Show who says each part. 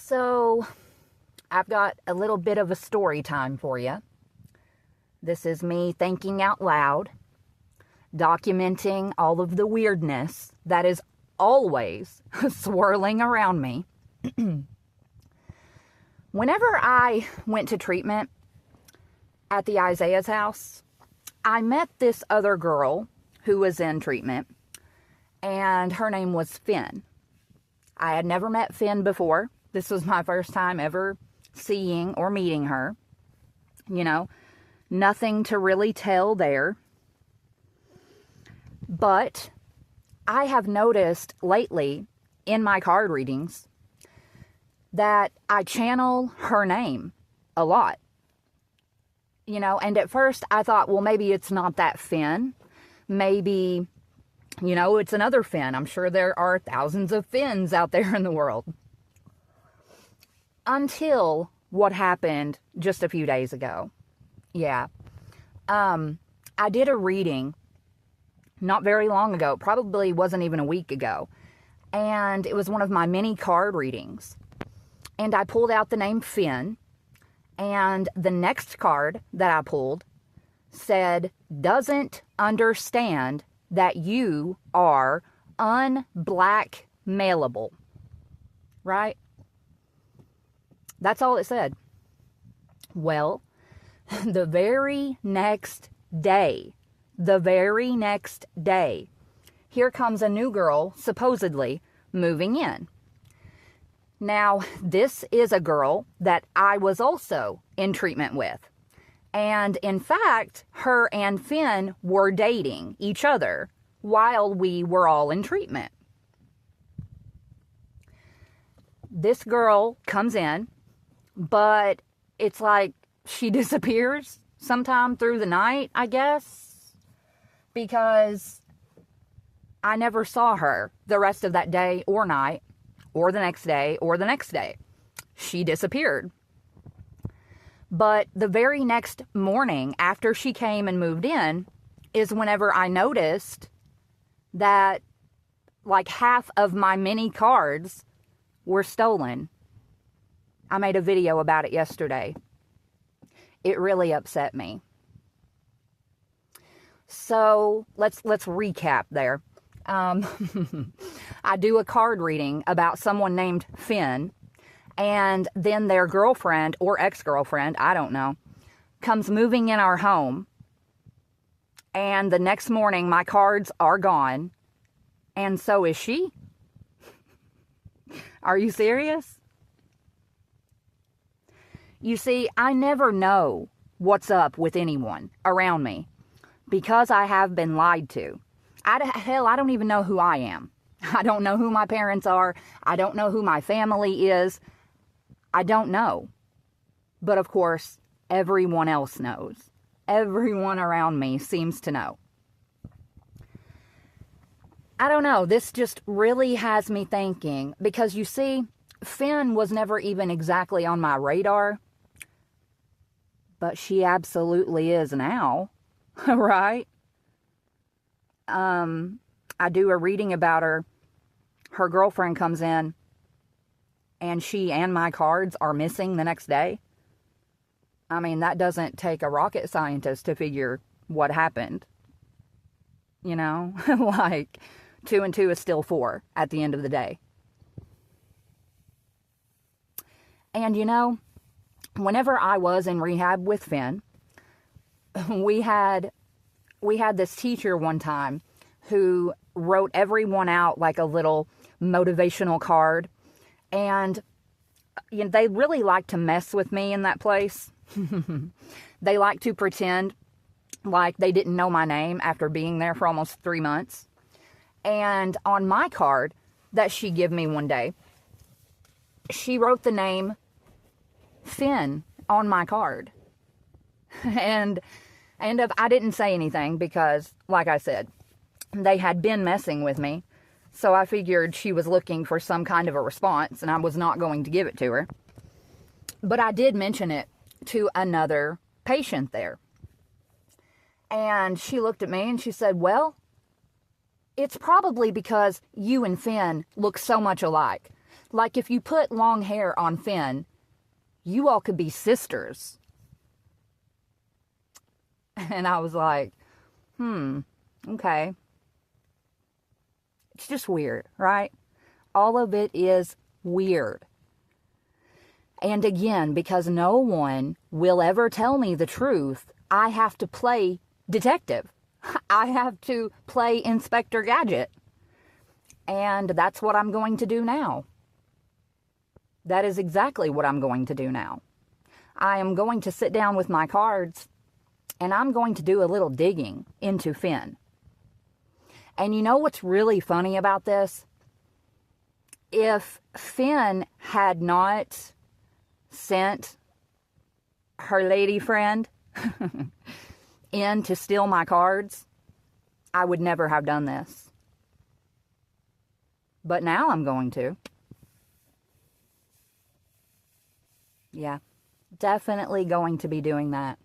Speaker 1: So, I've got a little bit of a story time for you. This is me thinking out loud, documenting all of the weirdness that is always swirling around me. Whenever I went to treatment at the Isaiah's house, I met this other girl who was in treatment, and her name was Finn. I had never met Finn before. This was my first time ever seeing or meeting her. You know, nothing to really tell there. But I have noticed lately in my card readings that I channel her name a lot. You know, and at first I thought, well, maybe it's not that Finn. Maybe, you know, it's another Finn. I'm sure there are thousands of Finns out there in the world. Until what happened just a few days ago. Yeah. I did a reading not very long ago. Probably wasn't even a week ago. And it was one of my mini card readings. And I pulled out the name Finn. And the next card that I pulled said, doesn't understand that you are unblackmailable. Right? That's all it said. Well, the very next day, here comes a new girl, supposedly, moving in. Now, this is a girl that I was also in treatment with. And in fact, her and Finn were dating each other while we were all in treatment. This girl comes in, but it's like she disappears sometime through the night, I guess, because I never saw her the rest of that day or night, or the next day, or the next day. She disappeared. But the very next morning after she came and moved in is whenever I noticed that like half of my mini cards were stolen. I made a video about it yesterday. It really upset me. So let's recap there. I do a card reading about someone named Finn, and then their girlfriend or ex-girlfriend, I don't know, comes moving in our home, and the next morning my cards are gone, and so is she. Are you serious? You see, I never know what's up with anyone around me because I have been lied to. Hell, I don't even know who I am. I don't know who my parents are. I don't know who my family is. I don't know. But of course, everyone else knows. Everyone around me seems to know. I don't know. This just really has me thinking because you see, Finn was never even exactly on my radar. But she absolutely is now, right? I do a reading about her. Her girlfriend comes in, and she and my cards are missing the next day. I mean, that doesn't take a rocket scientist to figure what happened. You know, like 2 and 2 is still 4 at the end of the day. And you know, whenever I was in rehab with Finn, we had this teacher one time who wrote everyone out like a little motivational card. And you know, they really like to mess with me in that place. They like to pretend like they didn't know my name after being there for almost 3 months. And on my card that she gave me one day, she wrote the name Finn on my card. And I didn't say anything because, like I said, they had been messing with me. So I figured she was looking for some kind of a response, and I was not going to give it to her. But I did mention it to another patient there. And she looked at me and she said, well, it's probably because you and Finn look so much alike. Like, if you put long hair on Finn, you all could be sisters. And I was like, okay. It's just weird, right? All of it is weird. And again, because no one will ever tell me the truth, I have to play detective. I have to play Inspector Gadget. And that's what I'm going to do now. That is exactly what I'm going to do now. I am going to sit down with my cards and I'm going to do a little digging into Finn. And you know what's really funny about this? If Finn had not sent her lady friend in to steal my cards, I would never have done this. But now I'm going to. Yeah, definitely going to be doing that.